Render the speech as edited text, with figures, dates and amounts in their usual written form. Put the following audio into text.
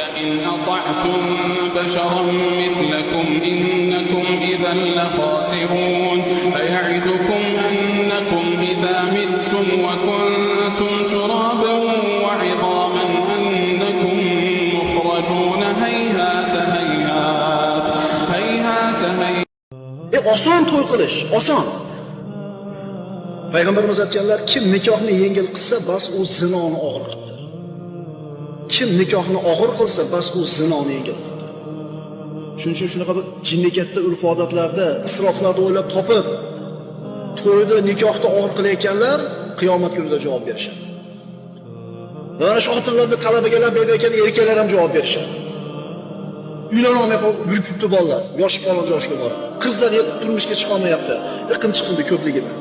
لئن أطعتم بشرا مثلكم إنكم إذا لخاسرون أيعدكم أنكم إذا متم وكنتم ترابا وعظاما أنكم مخرجون هيهات هيهات هيهات هيهات. Oson to'y qilish, oson. Payg'ambarimiz aytganlar, kim nikohni yengil qilsa, bas u zinoni og'ir qildi. Kim nikohni og'ir qilsa, bas u zinoni yengil qildi. Shuning uchun shunaqa bir jinnekatda urf-odatlarda, isroflarda o'ylab topib, to'yda nikohni og'ir qilayotganlar qiyomat kunida javob berishadi. Mana shu xotinlarda talabalar berayotgan erkaklar ham javob berishadi. Uylanolmay qolib yuribdi bolalar, yosh qolgan yoshga borib. Qizlar turmushga chiqa olmayapti. Iqim chiqindi ko'pligidan.